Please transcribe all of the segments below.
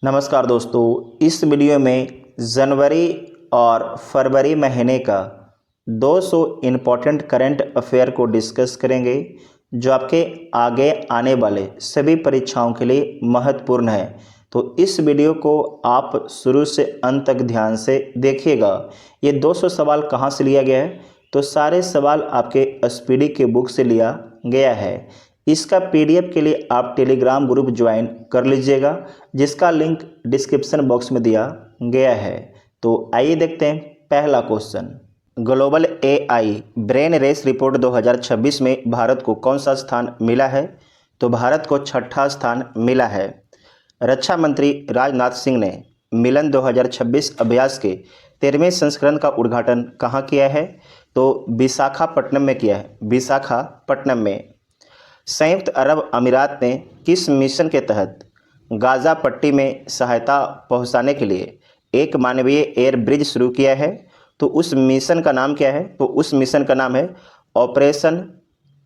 नमस्कार दोस्तों, इस वीडियो में जनवरी और फरवरी महीने का 200 इम्पॉर्टेंट करंट अफेयर को डिस्कस करेंगे जो आपके आगे आने वाले सभी परीक्षाओं के लिए महत्वपूर्ण है। तो इस वीडियो को आप शुरू से अंत तक ध्यान से देखिएगा। ये 200 सवाल कहाँ से लिया गया है? तो सारे सवाल आपके स्पीडी के बुक से लिया गया है। इसका पीडीएफ के लिए आप टेलीग्राम ग्रुप ज्वाइन कर लीजिएगा, जिसका लिंक डिस्क्रिप्शन बॉक्स में दिया गया है। तो आइए देखते हैं पहला question. Global AI brain race report 2026 में भारत को कौन सा स्थान मिला है? तो भारत को छठा स्थान मिला है। रक्षा मंत्री राजनाथ सिंह ने मिलन 2026 अभ्यास के 13वें संस्करण का उद्घाटन कहाँ किया है? तो विशाखापट्टनम में किया है। विशाखापट्टनम में। संयुक्त अरब अमीरात ने किस मिशन के तहत गाज़ा पट्टी में सहायता पहुंचाने के लिए एक मानवीय एयर ब्रिज शुरू किया है? तो उस मिशन का नाम क्या है? तो उस मिशन का नाम है ऑपरेशन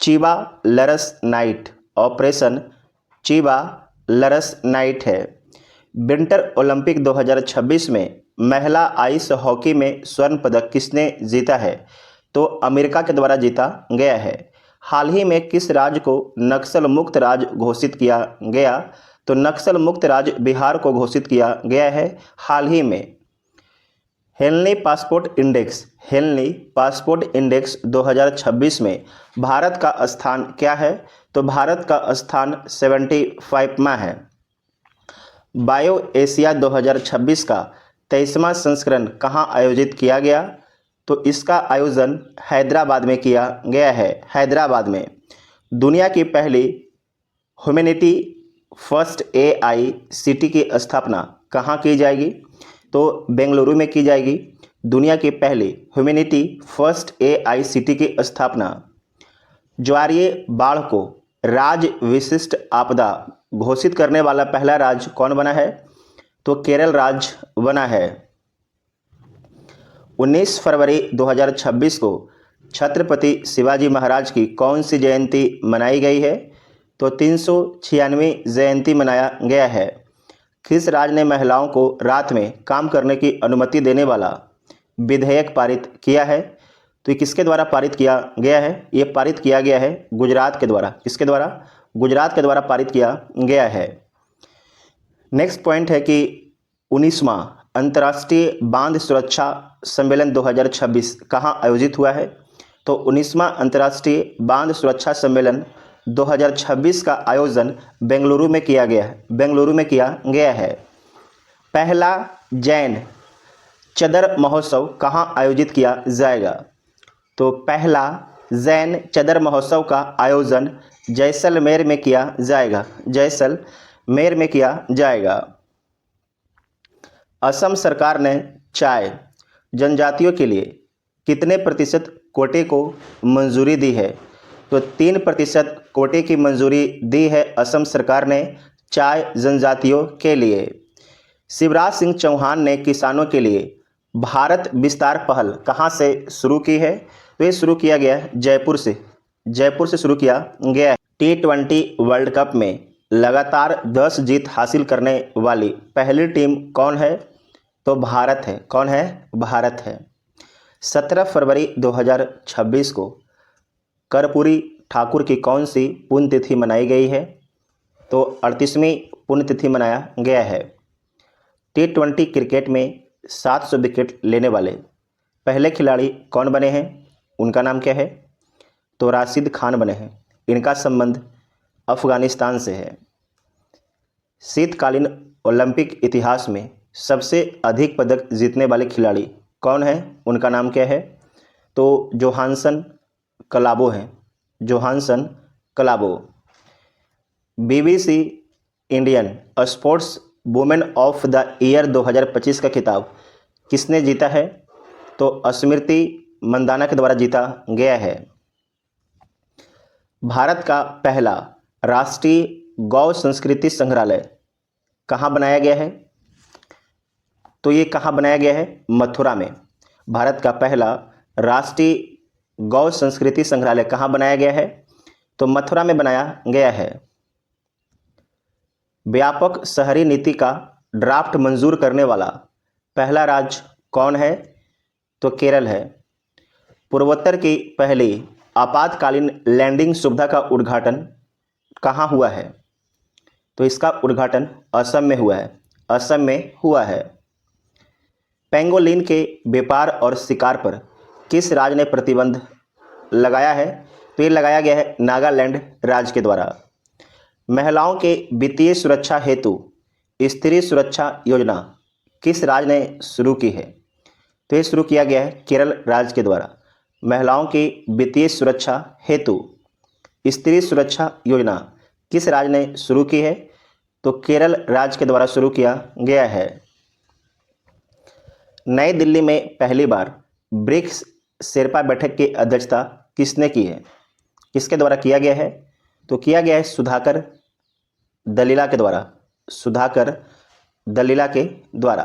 चीबा लरस नाइट। ऑपरेशन चीबा लरस नाइट है। विंटर ओलंपिक 2026 में महिला आइस हॉकी में स्वर्ण पदक किसने जीता है? तो अमेरिका के द्वारा जीता गया है। हाल ही में किस राज्य को नक्सल मुक्त राज्य घोषित किया गया? तो नक्सल मुक्त राज्य बिहार को घोषित किया गया है हाल ही में। हेनली पासपोर्ट इंडेक्स 2026 में भारत का स्थान क्या है? तो भारत का स्थान 75वां है। बायो एशिया 2026 का 23वां संस्करण कहाँ आयोजित किया गया? तो इसका आयोजन हैदराबाद में किया गया है। हैदराबाद में। दुनिया की पहली ह्यूमैनिटी फर्स्ट एआईसीटी की स्थापना कहाँ की जाएगी? तो बेंगलुरु में की जाएगी। दुनिया की पहली ह्यूमैनिटी फर्स्ट एआईसीटी की स्थापना। ज्वारीय बाढ़ को राज्य विशिष्ट आपदा घोषित करने वाला पहला राज्य कौन बना है? तो केरल राज्य बना है। 19 फरवरी 2026 को छत्रपति शिवाजी महाराज की कौन सी जयंती मनाई गई है? तो 396वीं जयंती मनाया गया है। किस राज्य ने महिलाओं को रात में काम करने की अनुमति देने वाला विधेयक पारित किया है? तो ये किसके द्वारा पारित किया गया है? ये पारित किया गया है गुजरात के द्वारा। किसके द्वारा? गुजरात के द्वारा पारित किया गया है। नेक्स्ट पॉइंट है कि 19वां अंतर्राष्ट्रीय बांध सुरक्षा सम्मेलन 2026 कहाँ आयोजित हुआ है? तो 19वां अंतर्राष्ट्रीय बांध सुरक्षा सम्मेलन 2026 का आयोजन बेंगलुरु में किया गया है। बेंगलुरु में किया गया है। पहला जैन चदर महोत्सव कहाँ आयोजित किया जाएगा? तो पहला जैन चदर महोत्सव का आयोजन जैसलमेर में किया जाएगा। जैसलमेर में किया जाएगा। असम सरकार ने चाय जनजातियों के लिए कितने प्रतिशत कोटे को मंजूरी दी है? तो 3% कोटे की मंजूरी दी है असम सरकार ने चाय जनजातियों के लिए। शिवराज सिंह चौहान ने किसानों के लिए भारत विस्तार पहल कहाँ से शुरू की है? तो ये शुरू किया गया है जयपुर से। जयपुर से शुरू किया गया है। T20 वर्ल्ड कप में लगातार 10 जीत हासिल करने वाली पहली टीम कौन है? तो भारत है। कौन है? भारत है। 17 फरवरी 2026 को कर्पूरी ठाकुर की कौन सी पुण्यतिथि मनाई गई है? तो 38वीं पुण्यतिथि मनाया गया है। T20 क्रिकेट में 700 विकेट लेने वाले पहले खिलाड़ी कौन बने हैं? उनका नाम क्या है? तो राशिद खान बने हैं। इनका संबंध अफगानिस्तान से है। शीतकालीन ओलंपिक इतिहास में सबसे अधिक पदक जीतने वाले खिलाड़ी कौन है? उनका नाम क्या है? तो जोहानसन कलाबो हैं। जोहानसन कलाबो। BBC Indian sports women of the year 2025 का खिताब किसने जीता है? तो स्मृति मंदाना के द्वारा जीता गया है। भारत का पहला राष्ट्रीय गौ संस्कृति संग्रहालय कहाँ बनाया गया है? तो ये कहाँ बनाया गया है? मथुरा में। भारत का पहला राष्ट्रीय गौ संस्कृति संग्रहालय कहाँ बनाया गया है? तो मथुरा में बनाया गया है। व्यापक शहरी नीति का ड्राफ्ट मंजूर करने वाला पहला राज्य कौन है? तो केरल है। पूर्वोत्तर की पहली आपातकालीन लैंडिंग सुविधा का उद्घाटन कहाँ हुआ है? तो इसका उद्घाटन असम में हुआ है। असम में हुआ है। पेंगोलिन के व्यापार और शिकार पर किस राज्य ने प्रतिबंध लगाया है? तो ये लगाया गया है नागालैंड राज्य के द्वारा। महिलाओं के वित्तीय सुरक्षा हेतु स्त्री सुरक्षा योजना किस राज्य ने शुरू की है? तो ये शुरू किया गया है केरल राज्य के द्वारा। महिलाओं की वित्तीय सुरक्षा हेतु स्त्री सुरक्षा योजना किस राज्य ने शुरू की है? तो केरल राज्य के द्वारा शुरू किया गया है। नई दिल्ली में पहली बार ब्रिक्स शेरपा बैठक की अध्यक्षता किसने की है? किसके द्वारा किया गया है? तो किया गया है सुधाकर दलीला के द्वारा। सुधाकर दलीला के द्वारा।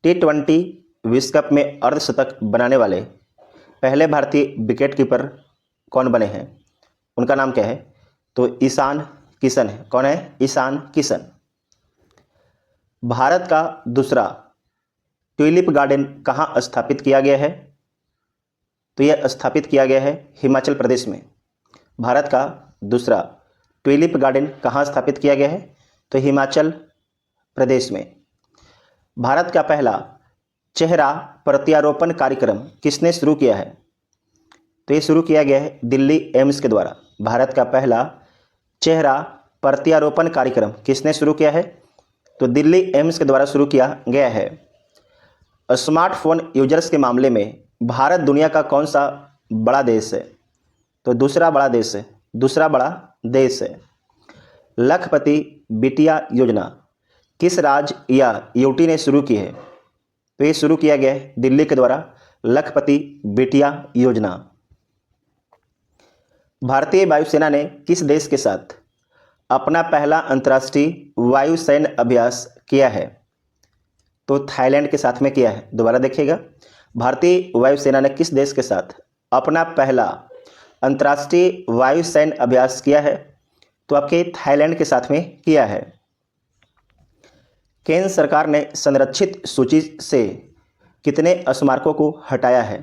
T20 विश्व कप में अर्धशतक बनाने वाले पहले भारतीय विकेट कीपर कौन बने हैं? उनका नाम क्या है? तो ईशान किशन है। कौन है? ईशान किशन। भारत का दूसरा ट्यूलिप गार्डन कहाँ स्थापित किया गया है? तो यह स्थापित किया गया है हिमाचल प्रदेश में। भारत का दूसरा ट्यूलिप गार्डन कहाँ स्थापित किया गया है? तो हिमाचल प्रदेश में। भारत का पहला चेहरा प्रत्यारोपण कार्यक्रम किसने शुरू किया है? तो ये शुरू किया गया है दिल्ली एम्स के द्वारा। भारत का पहला चेहरा प्रत्यारोपण कार्यक्रम किसने शुरू किया है? तो दिल्ली एम्स के द्वारा शुरू किया गया है। स्मार्टफोन यूजर्स के मामले में भारत दुनिया का कौन सा बड़ा देश है? तो दूसरा बड़ा देश है। दूसरा बड़ा देश है। लखपति बिटिया योजना किस राज्य या यूटी ने शुरू की है? तो ये शुरू किया गया है दिल्ली के द्वारा लखपति बिटिया योजना। भारतीय वायुसेना ने किस देश के साथ अपना पहला अंतर्राष्ट्रीय वायुसैन्य अभ्यास किया है? तो थाईलैंड के साथ में किया है। दोबारा देखिएगा, भारतीय वायुसेना ने किस देश के साथ अपना पहला अंतर्राष्ट्रीय वायुसैन्य अभ्यास किया है? तो आपके थाईलैंड के साथ में किया है। केंद्र सरकार ने संरक्षित सूची से कितने स्मारकों को हटाया है?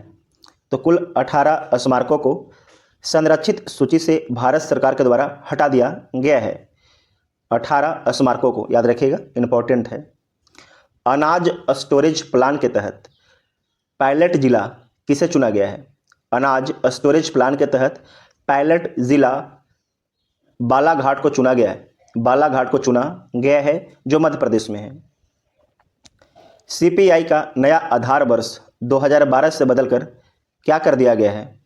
तो कुल 18 स्मारकों को संरक्षित सूची से भारत सरकार के द्वारा हटा दिया गया है। 18 स्मारकों को याद रखिएगा, इंपॉर्टेंट है। अनाज स्टोरेज प्लान के तहत पायलट जिला किसे चुना गया है? अनाज स्टोरेज प्लान के तहत पायलट जिला बालाघाट को चुना गया है। बालाघाट को चुना गया है जो मध्य प्रदेश में है। सीपीआई का नया आधार वर्ष 2012 से बदलकर क्या कर दिया गया है?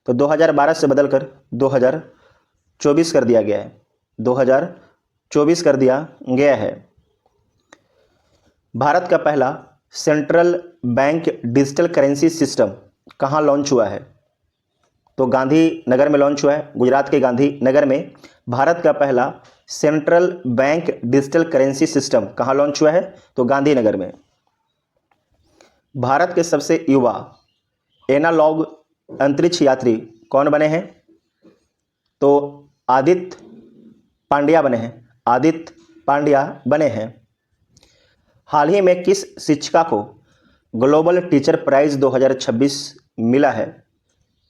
तो 2012 से बदलकर 2024 कर दिया गया है। 2024 कर दिया गया है। भारत का पहला central bank digital currency system कहाँ लॉन्च हुआ है? तो गांधीनगर में लॉन्च हुआ है। गुजरात के गांधीनगर में भारत का पहला central bank digital currency system कहाँ लॉन्च हुआ है? तो गांधीनगर में। भारत के सबसे युवा एनालॉग अंतरिक्ष यात्री कौन बने हैं? तो आदित्य पांड्या बने हैं। आदित्य पांड्या बने हैं। हाल ही में किस शिक्षिका को ग्लोबल टीचर प्राइज 2026 मिला है?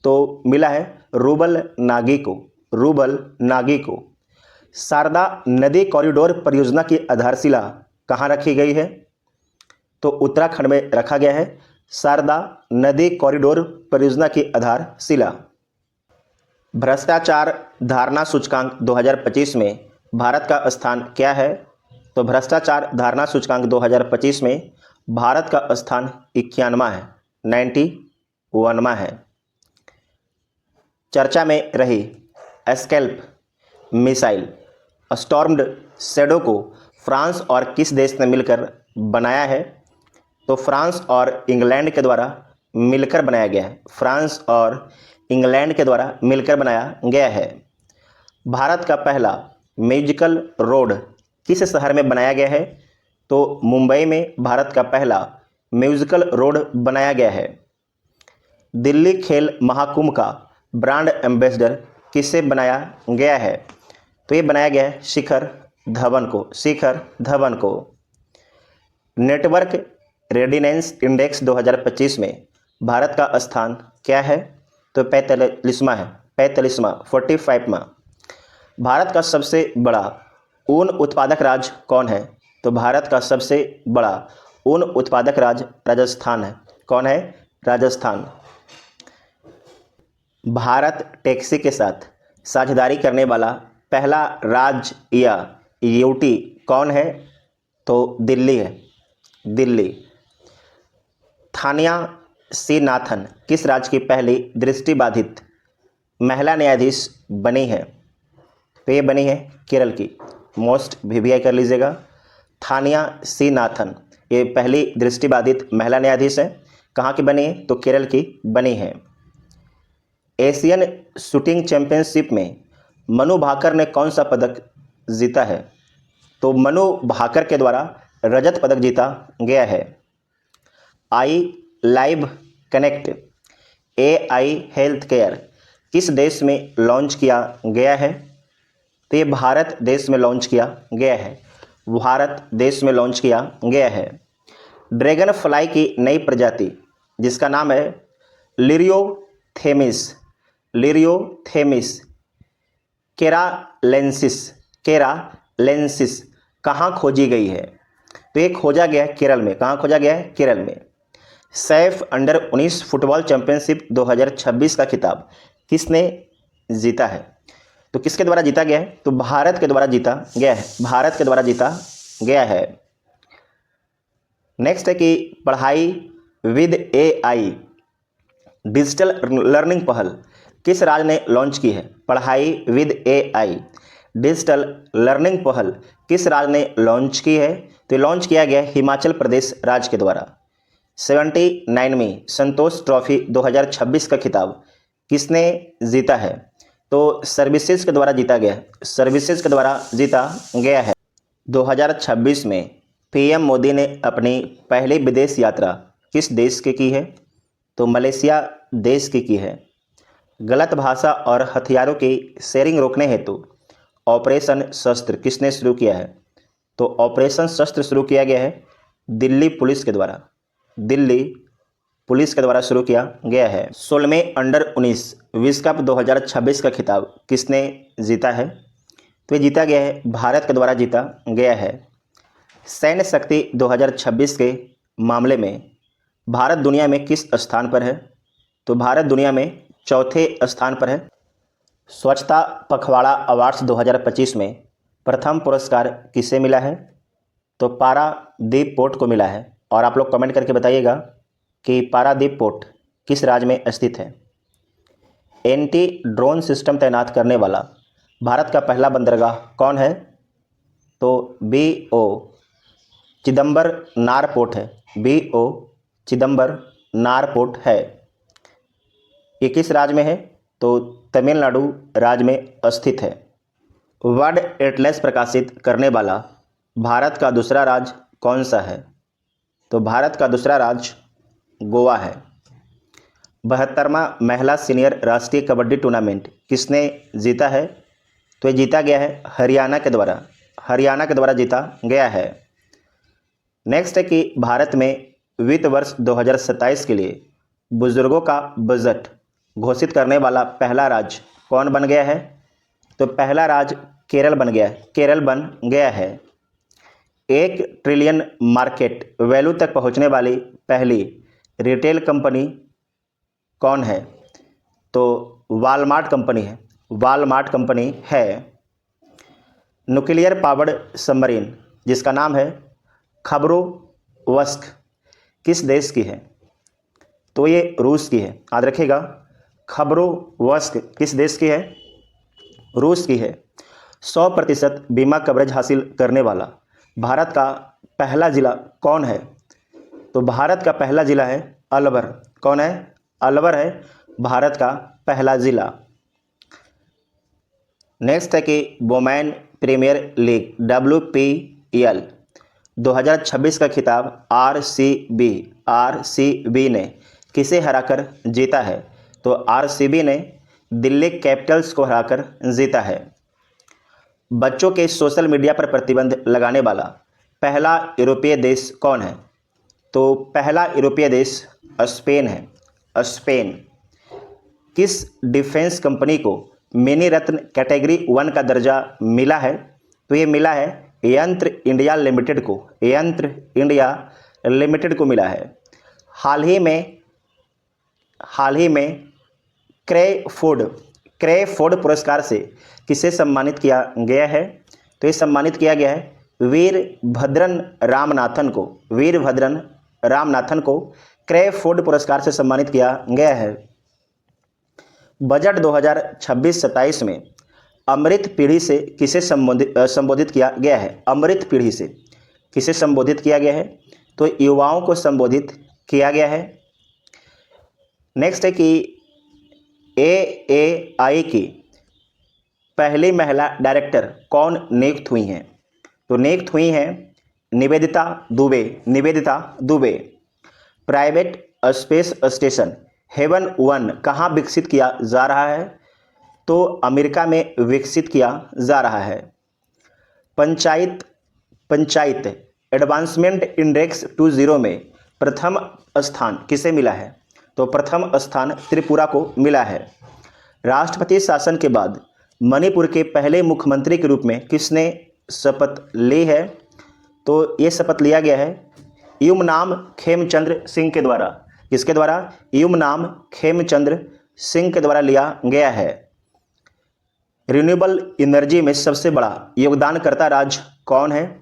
तो मिला है रूबल नागी को। रूबल नागी को। शारदा नदी कॉरिडोर परियोजना की आधारशिला कहाँ रखी गई है? तो उत्तराखंड में रखा गया है शारदा नदी कॉरिडोर परियोजना की आधारशिला। भ्रष्टाचार धारणा सूचकांक 2025 में भारत का स्थान क्या है? तो भ्रष्टाचार धारणा सूचकांक 2025 में भारत का स्थान 91वां है, 91वां है। चर्चा में रही स्कैल्प मिसाइल स्टॉर्म्ड शैडो को फ्रांस और किस देश ने मिलकर बनाया है? तो फ्रांस और इंग्लैंड के द्वारा मिलकर बनाया गया है। फ्रांस और इंग्लैंड के द्वारा मिलकर बनाया गया है। भारत का पहला म्यूजिकल रोड किस शहर में बनाया गया है? तो मुंबई में भारत का पहला म्यूजिकल रोड बनाया गया है। दिल्ली खेल महाकुंभ का ब्रांड एम्बेसडर किससे बनाया गया है? तो ये बनाया गया है शिखर धवन को, शिखर धवन को। नेटवर्क रेडिनेंस इंडेक्स 2025 में भारत का स्थान क्या है? तो 45वां है, 45वां, 45वां। भारत का सबसे बड़ा ऊन उत्पादक राज्य कौन है? तो भारत का सबसे बड़ा ऊन उत्पादक राज्य राजस्थान है। कौन है? राजस्थान। भारत टैक्सी के साथ साझेदारी करने वाला पहला राज्य या यूटी कौन है? तो दिल्ली है, दिल्ली। थानिया सी नाथन किस राज्य की पहली दृष्टिबाधित महिला न्यायाधीश बनी है? तो ये बनी है केरल की। मोस्ट वीवीआई कर लीजिएगा। थानिया सी नाथन ये पहली दृष्टिबाधित महिला न्यायाधीश है। कहाँ की बनी है? तो केरल की बनी है। एशियन शूटिंग चैंपियनशिप में मनु भाकर ने कौन सा पदक जीता है? तो मनु भाकर के द्वारा रजत पदक जीता गया है। I live connect AI health care किस देश में लॉन्च किया गया है? तो ये भारत देश में लॉन्च किया गया है, भारत देश में लॉन्च किया गया है। ड्रैगन फ्लाई की नई प्रजाति जिसका नाम है लिरियोथेमिस, लिरियोथेमिस केरालेंसिस कहाँ खोजी गई है? तो ये खोजा गया है केरल में। कहाँ खोजा गया है? केरल में। सैफ अंडर-19 फुटबॉल चैंपियनशिप 2026 का खिताब किसने जीता है? तो किसके द्वारा जीता गया है? तो भारत के द्वारा जीता गया है, भारत के द्वारा जीता गया है। नेक्स्ट है कि पढ़ाई विद AI डिजिटल लर्निंग पहल किस राज्य ने लॉन्च की है? पढ़ाई विद AI डिजिटल लर्निंग पहल किस राज्य ने लॉन्च की है? तो लॉन्च किया गया हिमाचल प्रदेश राज्य के द्वारा। 79वीं संतोष ट्रॉफी 2026 का खिताब किसने जीता है? तो सर्विसेज के द्वारा जीता गया है, सर्विसेज के द्वारा जीता गया है। 2026 में PM मोदी ने अपनी पहली विदेश यात्रा किस देश की है? तो मलेशिया देश की है। गलत भाषा और हथियारों की शेयरिंग रोकने हेतु ऑपरेशन शस्त्र किसने शुरू किया है? तो ऑपरेशन शस्त्र शुरू किया गया है दिल्ली पुलिस के द्वारा, दिल्ली पुलिस के द्वारा शुरू किया गया है। 16वें अंडर-19 विश्व कप 2026 का खिताब किसने जीता है? तो ये जीता गया है भारत के द्वारा जीता गया है। सैन्य शक्ति 2026 के मामले में भारत दुनिया में किस स्थान पर है? तो भारत दुनिया में चौथे स्थान पर है। स्वच्छता पखवाड़ा अवार्ड्स 2025 में प्रथम पुरस्कार किसे मिला है? तो पारादीप पोर्ट को मिला है। और आप लोग कमेंट करके बताइएगा कि पारादीप पोर्ट किस राज्य में स्थित है। एंटी ड्रोन सिस्टम तैनात करने वाला भारत का पहला बंदरगाह कौन है? तो BO चिदम्बरनार पोर्ट है, BO चिदम्बरनार पोर्ट है। ये किस राज्य में है? तो तमिलनाडु राज्य में स्थित है। वर्ल्ड एटलस प्रकाशित करने वाला भारत का दूसरा राज्य कौन सा है? तो भारत का दूसरा राज्य गोवा है। 72वां महिला सीनियर राष्ट्रीय कबड्डी टूर्नामेंट किसने जीता है? तो ये जीता गया है हरियाणा के द्वारा, हरियाणा के द्वारा जीता गया है। नेक्स्ट है कि भारत में वित्त वर्ष 2027 के लिए बुजुर्गों का बजट घोषित करने वाला पहला राज्य कौन बन गया है? तो पहला राज्य केरल बन गया है, केरल बन गया है। 1 ट्रिलियन मार्केट वैल्यू तक पहुंचने वाली पहली रिटेल कंपनी कौन है? तो वॉलमार्ट कंपनी है, वॉलमार्ट कंपनी है। न्यूक्लियर पावर्ड सबमरीन जिसका नाम है खबरोवस्क किस देश की है? तो ये रूस की है, याद रखिएगा। खबरोवस्क किस देश की है? रूस की है। 100% बीमा कवरेज हासिल करने वाला भारत का पहला जिला कौन है? तो भारत का पहला जिला है अलवर। कौन है? अलवर है भारत का पहला जिला। नेक्स्ट है कि वुमेन प्रीमियर लीग WPL 2026 का खिताब RCB ने किसे हराकर जीता है? तो RCB ने दिल्ली कैपिटल्स को हराकर जीता है। बच्चों के सोशल मीडिया पर प्रतिबंध लगाने वाला पहला यूरोपीय देश कौन है? तो पहला यूरोपीय देश स्पेन है। स्पेन। किस डिफेंस कंपनी को मिनी रत्न कैटेगरी 1 का दर्जा मिला है? तो ये मिला है यंत्र इंडिया लिमिटेड को। यंत्र इंडिया लिमिटेड को मिला है। हाल ही में क्रेफोर्ड पुरस्कार से किसे सम्मानित किया गया है? तो ये सम्मानित किया गया है वीरभद्रन रामनाथन को क्रेफोर्ड पुरस्कार से सम्मानित किया गया है। बजट 2026-27 में अमृत पीढ़ी से किसे संबोधित किया गया है? अमृत पीढ़ी से किसे संबोधित किया गया है? तो युवाओं को संबोधित किया गया है। नेक्स्ट है कि AAI की पहली महिला डायरेक्टर कौन नियुक्त हुई हैं? तो नियुक्त हुई हैं Nivedita Dubey. Private space station Haven 1 कहाँ विकसित किया जा रहा है? तो अमेरिका में विकसित किया जा रहा है। पंचायत एडवांसमेंट इंडेक्स 20 में प्रथम स्थान किसे मिला है? तो प्रथम स्थान त्रिपुरा को मिला है। राष्ट्रपति शासन के बाद मणिपुर के पहले मुख्यमंत्री के रूप में किसने शपथ ली है? तो ये शपथ लिया गया है युमनाम खेमचंद्र सिंह के द्वारा। किसके द्वारा? युमनाम खेमचंद्र सिंह के द्वारा लिया गया है। रिन्यूएबल एनर्जी में सबसे बड़ा योगदानकर्ता राज्य कौन है?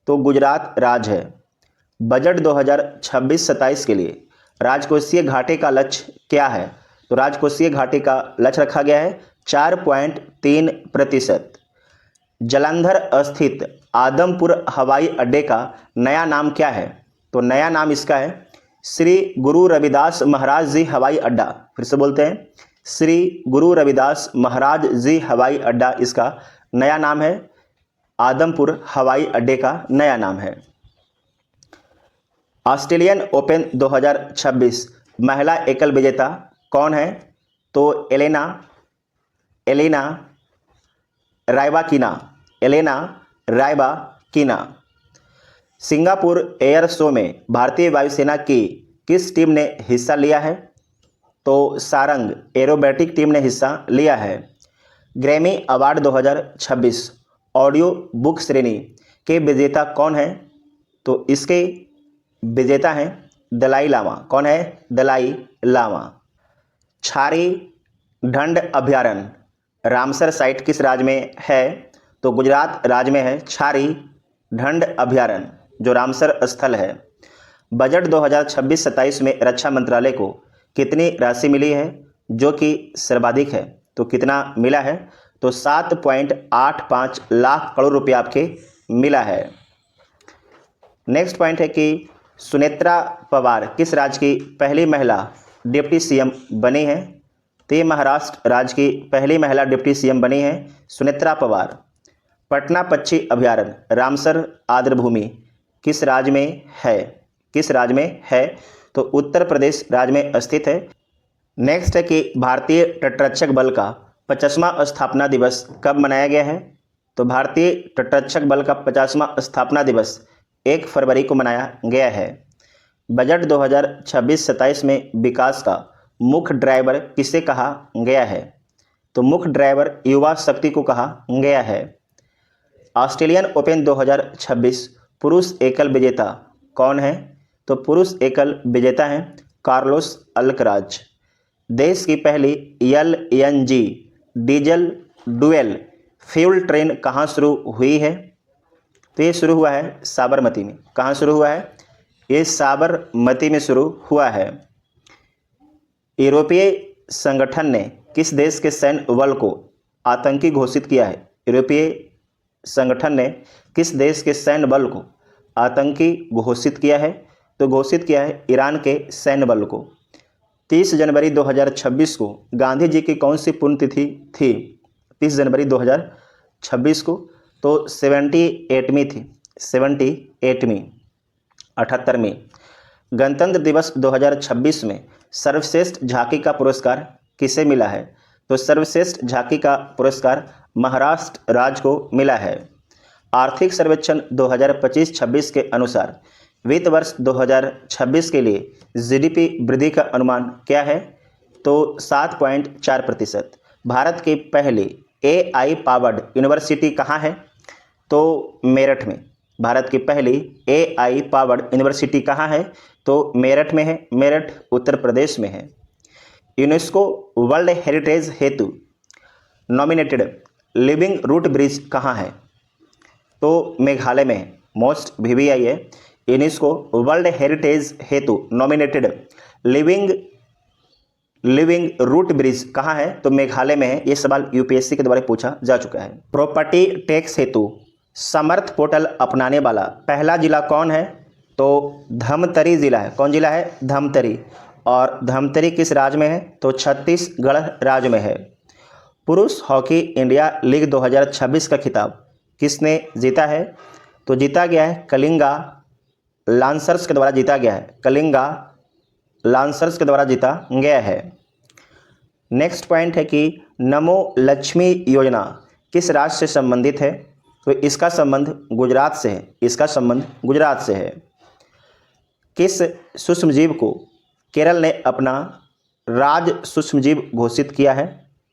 तो गुजरात राज्य है। बजट 2026-27 के लिए राजकोषीय घाटे का लक्ष्य क्या है? तो राजकोषीय घाटे का लक्ष्य रखा गया है 4.3%। जालंधर स्थित आदमपुर हवाई अड्डे का नया नाम क्या है? तो नया नाम इसका है श्री गुरु रविदास महाराज जी हवाई अड्डा। फिर से बोलते हैं, श्री गुरु रविदास महाराज जी हवाई अड्डा इसका नया नाम है। आदमपुर हवाई अड्डे का नया नाम है। ऑस्ट्रेलियन ओपन 2026 महिला एकल विजेता कौन है? तो Elena Rybakina. Singapore air show में भारतीय वायुसेना की किस टीम ने हिस्सा लिया है? तो सारंग एरोबैटिक टीम ने हिस्सा लिया है। ग्रैमी अवार्ड 2026 ऑडियो बुक श्रेणी के विजेता कौन है? तो इसके विजेता हैं दलाई लामा। कौन है? दलाई लामा। छारी ढंड अभयारण्य रामसर साइट किस राज्य में है? तो गुजरात राज्य में है छारी ढंड अभयारण्य जो रामसर स्थल है। बजट 2026-27 में रक्षा मंत्रालय को कितनी राशि मिली है जो कि सर्वाधिक है? तो कितना मिला है? तो 7.85 लाख करोड़ रुपया आपके मिला है। नेक्स्ट पॉइंट है कि सुनेत्रा पवार किस राज्य की पहली महिला डिप्टी सीएम बनी है? तो महाराष्ट्र राज्य की पहली महिला डिप्टी सीएम बनी है सुनेत्रा पवार। पटना पक्षी अभयारण्य रामसर आर्द्रभूमि किस राज्य में है? तो उत्तर प्रदेश राज्य में स्थित है। नेक्स्ट है कि भारतीय तटरक्षक बल का 50वां स्थापना दिवस कब मनाया गया है? तो भारतीय तटरक्षक बल का 50वां स्थापना दिवस 1 फरवरी को मनाया गया है। बजट 2026-27 में विकास का मुख्य ड्राइवर किसे कहा गया है? तो मुख्य ड्राइवर युवा शक्ति को कहा गया है। ऑस्ट्रेलियन ओपन 2026 पुरुष एकल विजेता कौन है? तो पुरुष एकल विजेता हैं कार्लोस अल्कराज। देश की पहली LNG diesel dual fuel train कहाँ शुरू हुई है? तो ये शुरू हुआ है साबरमती में। कहाँ शुरू हुआ है? ये साबरमती में शुरू हुआ है। यूरोपीय संगठन ने किस देश के सैन्य बल को आतंकी घोषित किया है? यूरोपीय संगठन ने किस देश के सैन्य बल को आतंकी घोषित किया है? तो घोषित किया है ईरान के सैन्य बल को। 30 जनवरी 2026 को गांधी जी की कौन सी पुण्यतिथि थी? 30 जनवरी 2026 को तो 78वीं थी। 78वीं। गणतंत्र दिवस 2026 में सर्वश्रेष्ठ झांकी का पुरस्कार किसे मिला है? तो सर्वश्रेष्ठ झांकी का पुरस्कार महाराष्ट्र राज्य को मिला है। आर्थिक सर्वेक्षण 2025-26 के अनुसार वित्त वर्ष 2026 के लिए जीडीपी वृद्धि का अनुमान क्या है? तो 7.4%। भारत की पहली एआई पावर्ड यूनिवर्सिटी कहाँ है? तो मेरठ में। भारत की पहली एआई पावर्ड यूनिवर्सिटी कहाँ है? तो मेरठ में है। मेरठ उत्तर प्रदेश में है। यूनेस्को वर्ल्ड हेरिटेज हेतु नॉमिनेटेड लिविंग रूट ब्रिज कहाँ है? तो मेघालय में है। मोस्ट वीवीआई है। यूनेस्को वर्ल्ड हेरिटेज हेतु नॉमिनेटेड लिविंग रूट ब्रिज कहाँ है? तो मेघालय में है। ये सवाल यूपीएससी के द्वारा पूछा जा चुका है। प्रॉपर्टी टैक्स हेतु समर्थ पोर्टल अपनाने वाला पहला जिला कौन है? तो धमतरी जिला है। कौन जिला है? धमतरी। और धमतरी किस राज्य में है? तो छत्तीसगढ़ राज्य में है। पुरुष हॉकी इंडिया लीग 2026 का खिताब किसने जीता है? तो जीता गया है कलिंगा लांसर्स के द्वारा जीता गया है। कलिंगा लांसर्स के द्वारा जीता गया है। नेक्स्ट पॉइंट है कि नमो लक्ष्मी योजना किस राज्य से संबंधित है? तो इसका संबंध गुजरात से है। इसका संबंध गुजरात से है। किस सूक्ष्मजीव को केरल ने अपना राज सूक्ष्मजीव घोषित किया है?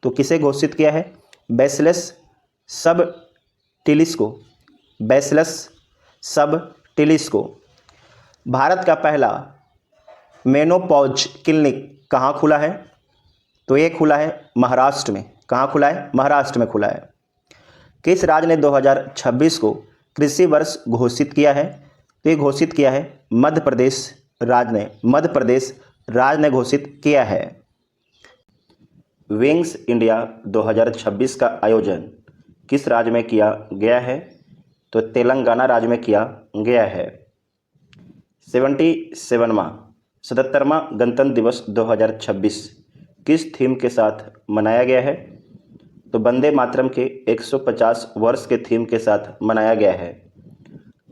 तो किसे घोषित किया है? बैसिलस सब टिलिस को। बैसिलस सब टिलिस को। भारत का पहला मेनोपॉज क्लिनिक कहाँ खुला है? तो ये खुला है महाराष्ट्र में। कहाँ खुला है? महाराष्ट्र में खुला है। किस राज्य ने 2026 को कृषि वर्ष घोषित किया है? तो ये घोषित किया है मध्य प्रदेश राज्य ने। मध्य प्रदेश राज्य ने घोषित किया है। विंग्स इंडिया 2026 का आयोजन किस राज्य में किया गया है? तो तेलंगाना राज्य में किया गया है। 77वां गणतंत्र दिवस 2026 किस थीम के साथ मनाया गया है? तो वंदे मातरम के 150 वर्ष के थीम के साथ मनाया गया है।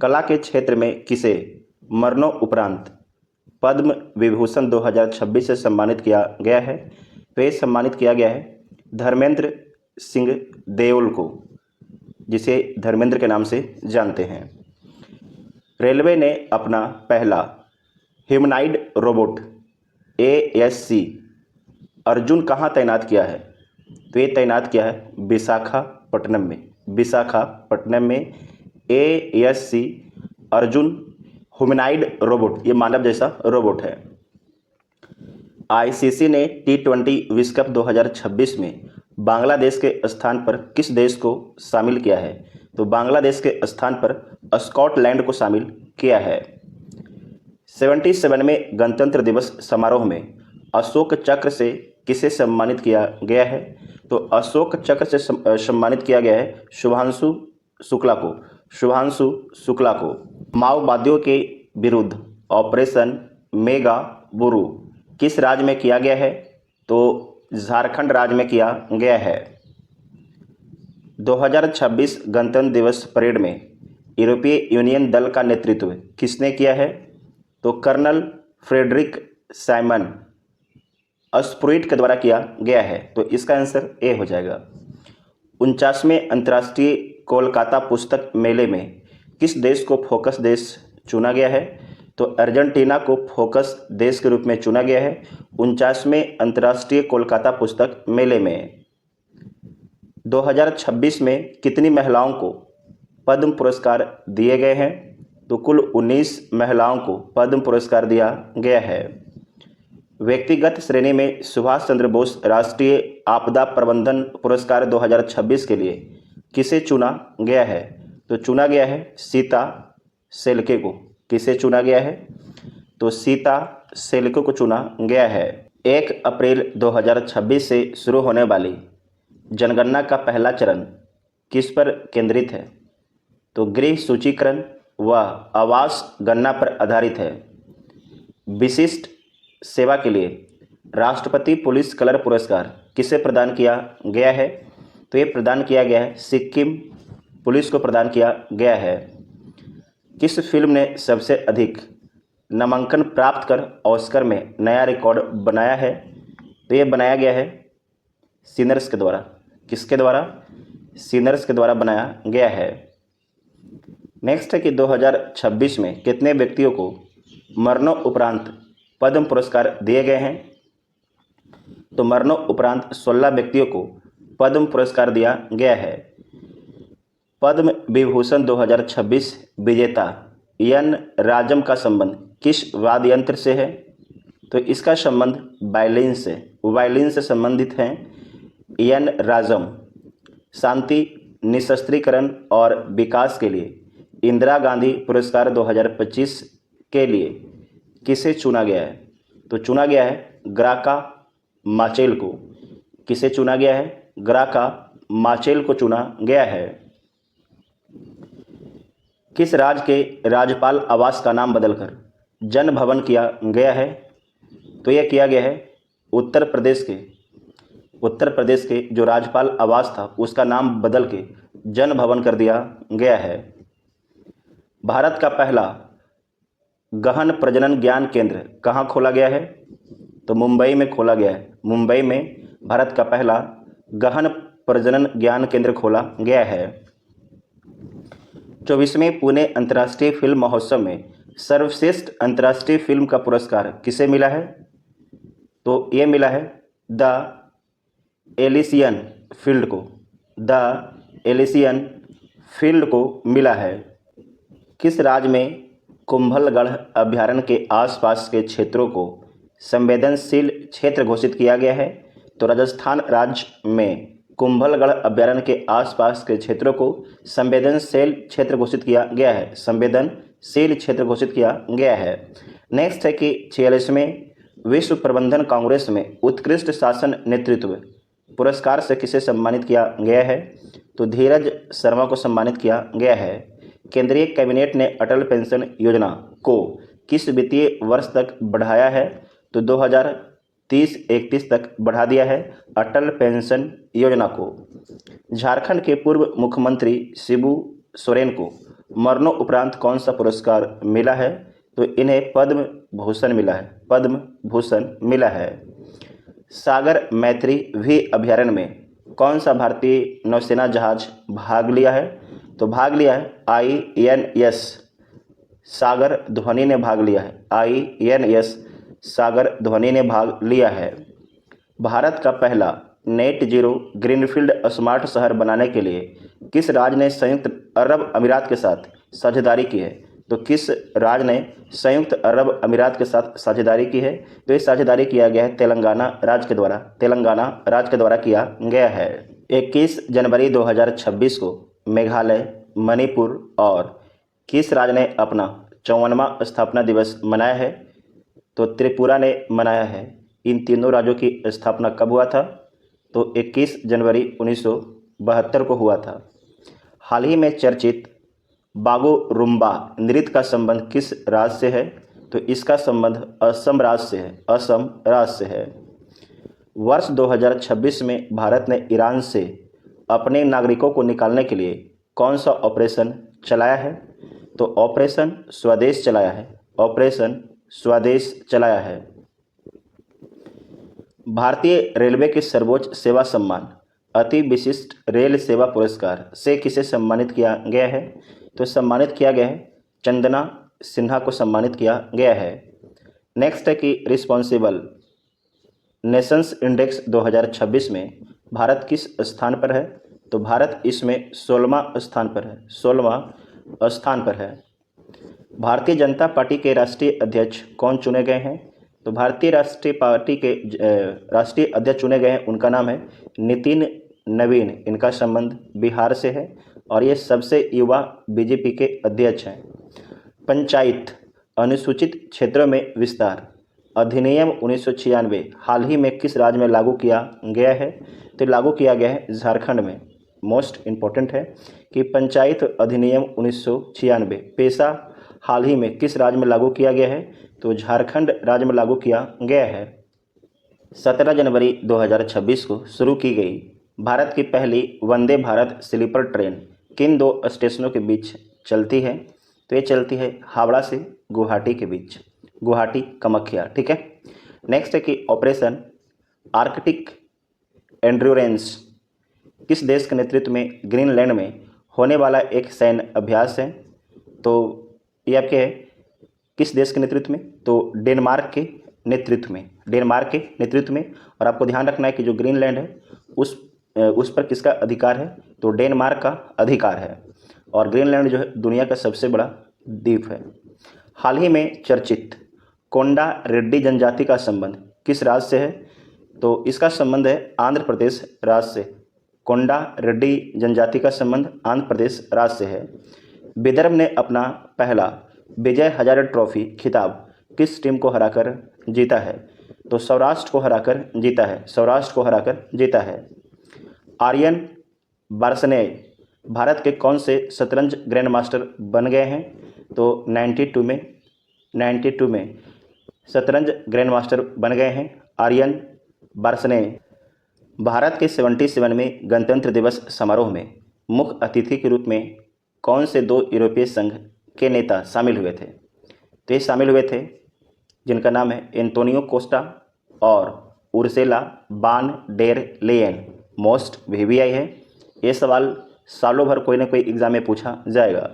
कला के क्षेत्र में किसे मरणोपरांत पद्म विभूषण 2026 से सम्मानित किया गया है? तो ये सम्मानित किया गया है धर्मेंद्र सिंह देओल को, जिसे धर्मेंद्र के नाम से जानते हैं। रेलवे ने अपना पहला ह्यूमनाइड रोबोट ASC अर्जुन कहाँ तैनात किया है? तो ये तैनात किया है विशाखापट्टनम में। विशाखापट्टनम में ASC अर्जुन ह्यूमनाइड रोबोट, ये मानव जैसा रोबोट है। ICC ने T20 विश्व कप 2026 में बांग्लादेश के स्थान पर किस देश को शामिल किया है? तो बांग्लादेश के स्थान पर स्कॉटलैंड को शामिल किया है। 77वें गणतंत्र दिवस समारोह में अशोक चक्र से किसे सम्मानित किया गया है? तो अशोक चक्र से सम्मानित किया गया है शुभांशु शुक्ला को। शुभांशु शुक्ला को। माओवादियों के विरुद्ध ऑपरेशन मेगा बुरू किस राज्य में किया गया है? तो झारखंड राज्य में किया गया है। 2026 गणतंत्र दिवस परेड में यूरोपीय यूनियन दल का नेतृत्व किसने किया है? तो कर्नल फ्रेडरिक साइमन अस्प्रुइट के द्वारा किया गया है। तो इसका आंसर ए हो जाएगा। 49वें अंतर्राष्ट्रीय कोलकाता पुस्तक मेले में किस देश को फोकस देश चुना गया है? तो अर्जेंटीना को फोकस देश के रूप में चुना गया है 49वें अंतर्राष्ट्रीय कोलकाता पुस्तक मेले में। 2026 में कितनी महिलाओं को पद्म पुरस्कार दिए गए हैं? तो कुल 19 महिलाओं को पद्म पुरस्कार दिया गया है। व्यक्तिगत श्रेणी में सुभाष चंद्र बोस राष्ट्रीय आपदा प्रबंधन पुरस्कार 2026 के लिए किसे चुना गया है? तो चुना गया है सीता सेल्के को। किसे चुना गया है? तो सीता सेल्के को चुना गया है। 1 अप्रैल 2026 से शुरू होने वाली जनगणना का पहला चरण किस पर केंद्रित है? तो गृह सूचीकरण व आवास गणना पर आधारित है। विशिष्ट सेवा के लिए राष्ट्रपति पुलिस कलर पुरस्कार किसे प्रदान किया गया है? तो ये प्रदान किया गया है सिक्किम पुलिस को प्रदान किया गया है। किस फिल्म ने सबसे अधिक नामांकन प्राप्त कर ऑस्कर में नया रिकॉर्ड बनाया है? तो ये बनाया गया है सिनर्स के द्वारा। किसके द्वारा? सिनर्स के द्वारा बनाया गया है। नेक्स्ट है कि 2026 में कितने व्यक्तियों को मरणोपरांत पद्म पुरस्कार दिए गए हैं? तो मरणोपरांत 16 व्यक्तियों को पद्म पुरस्कार दिया गया है। पद्म विभूषण 2026 विजेता एन राजम का संबंध किस वाद्य यंत्र से है? तो इसका संबंध वायलिन से, वायलिन से संबंधित हैं एन राजम। शांति, निशस्त्रीकरण और विकास के लिए इंदिरा गांधी पुरस्कार 2025 के लिए किसे चुना गया है? तो चुना गया है ग्राका माचेल को। किसे चुना गया है? ग्राका माचेल को चुना गया है। किस राज्य के राज्यपाल आवास का नाम बदलकर जन भवन किया गया है? तो यह किया गया है उत्तर प्रदेश के जो राज्यपाल आवास था उसका नाम बदल के जन भवन कर दिया गया है। भारत का पहला गहन प्रजनन ज्ञान केंद्र कहाँ खोला गया है? तो मुंबई में खोला गया है। मुंबई में भारत का पहला गहन प्रजनन ज्ञान केंद्र खोला गया है। 24वें पुणे अंतर्राष्ट्रीय फिल्म महोत्सव में सर्वश्रेष्ठ अंतर्राष्ट्रीय फिल्म का पुरस्कार किसे मिला है? तो ये मिला है द एलिसियन फील्ड को। द एलिसियन फील्ड को मिला है। किस राज्य में कुंभलगढ़ अभयारण्य के आसपास के क्षेत्रों को संवेदनशील क्षेत्र घोषित किया गया है? तो राजस्थान राज्य में कुंभलगढ़ अभयारण्य के आसपास के क्षेत्रों को संवेदनशील क्षेत्र घोषित किया गया है। संवेदनशील क्षेत्र घोषित किया गया है। नेक्स्ट है कि 46वें विश्व प्रबंधन कांग्रेस में उत्कृष्ट शासन नेतृत्व पुरस्कार से किसे सम्मानित किया गया है? तो धीरज शर्मा को सम्मानित किया गया है। केंद्रीय कैबिनेट ने अटल पेंशन योजना को किस वित्तीय वर्ष तक बढ़ाया है? तो 2030-31 तक बढ़ा दिया है अटल पेंशन योजना को। झारखंड के पूर्व मुख्यमंत्री शिबू सोरेन को मरणोपरांत कौन सा पुरस्कार मिला है? तो इन्हें पद्म भूषण मिला है। पद्म भूषण मिला है। सागर मैत्री भी अभयारण्य में कौन सा भारतीय नौसेना जहाज भाग लिया है? तो भाग लिया है INS सागर ध्वनि ने भाग लिया है। INS सागर ध्वनि ने भाग लिया है। भारत का पहला नेट जीरो ग्रीनफील्ड स्मार्ट शहर बनाने के लिए किस राज्य ने संयुक्त अरब अमीरात के साथ साझेदारी की है? तो किस राज्य ने संयुक्त अरब अमीरात के साथ साझेदारी की है? तो ये साझेदारी किया गया है तेलंगाना राज्य के द्वारा। तेलंगाना राज्य के द्वारा किया गया है। 21 जनवरी 2026 को मेघालय, मणिपुर और किस राज्य ने अपना 54वां स्थापना दिवस मनाया है? तो त्रिपुरा ने मनाया है। इन तीनों राज्यों की स्थापना कब हुआ था? तो 21 जनवरी 1972 को हुआ था। हाल ही में चर्चित बागुरुम्बा नृत्य का संबंध किस राज्य से है? तो इसका संबंध असम राज्य से है। असम राज्य से है। वर्ष 2026 में भारत ने ईरान से अपने नागरिकों को निकालने के लिए कौन सा ऑपरेशन चलाया है? तो ऑपरेशन स्वदेश चलाया है। ऑपरेशन स्वदेश चलाया है। भारतीय रेलवे के सर्वोच्च सेवा सम्मान अति विशिष्ट रेल सेवा पुरस्कार से किसे सम्मानित किया गया है? तो सम्मानित किया गया है चंदना सिन्हा को सम्मानित किया गया है। नेक्स्ट है कि रिस्पॉन्सिबल नेशंस इंडेक्स 2026 में भारत किस स्थान पर है? तो भारत इसमें 16वां स्थान पर है। 16वां स्थान पर है। भारतीय जनता पार्टी के राष्ट्रीय अध्यक्ष कौन चुने गए हैं? तो भारतीय राष्ट्रीय पार्टी के राष्ट्रीय अध्यक्ष चुने गए हैं, उनका नाम है नितिन नवीन। इनका संबंध बिहार से है और ये सबसे युवा बीजेपी के अध्यक्ष हैं। पंचायत अनुसूचित क्षेत्रों में विस्तार अधिनियम 1996 हाल ही में किस राज्य में लागू किया गया है? तो लागू किया गया है झारखंड में। मोस्ट इम्पोर्टेंट है कि पंचायत अधिनियम 1996 पेशा हाल ही में किस राज्य में लागू किया गया है? तो झारखंड राज्य में लागू किया गया है। 17 जनवरी 2026 को शुरू की गई भारत की पहली वंदे भारत स्लीपर ट्रेन किन दो स्टेशनों के बीच चलती है? तो ये चलती है हावड़ा से गुवाहाटी के बीच, गुवाहाटी कामाख्या। ठीक है। नेक्स्ट है कि ऑपरेशन आर्कटिक एंड्योरेंस किस देश के नेतृत्व में ग्रीनलैंड में होने वाला एक सैन्य अभ्यास है? तो ये आपके है किस देश के नेतृत्व में? तो डेनमार्क के नेतृत्व में, डेनमार्क के नेतृत्व में। और आपको ध्यान रखना है कि जो ग्रीनलैंड है उस पर किसका अधिकार है? तो डेनमार्क का अधिकार है। और ग्रीनलैंड जो है दुनिया का सबसे बड़ा द्वीप है। हाल ही में चर्चित कोंडा रेड्डी जनजाति का संबंध किस राज्य से है? तो इसका संबंध है आंध्र प्रदेश राज्य से। कोंडा रेड्डी जनजाति का संबंध आंध्र प्रदेश राज्य से है। विदर्भ ने अपना पहला विजय हजारे ट्रॉफी खिताब किस टीम को हराकर जीता है? तो सौराष्ट्र को हराकर जीता है, सौराष्ट्र को हराकर जीता है। आर्यन बार्सनेय भारत के कौन से शतरंज ग्रैंड मास्टर बन गए हैं? तो 92 में शतरंज ग्रैंड मास्टर बन गए हैं आर्यन बार्सनेय। भारत के 77वें गणतंत्र दिवस समारोह में मुख्य अतिथि के रूप में कौन से 2 यूरोपीय संघ के नेता शामिल हुए थे? तो ये शामिल हुए थे जिनका नाम है एंटोनियो कोस्टा और Ursula van der Leyen. Most VVI है, ये सवाल सालों भर कोई ना कोई एग्जाम में पूछा जाएगा।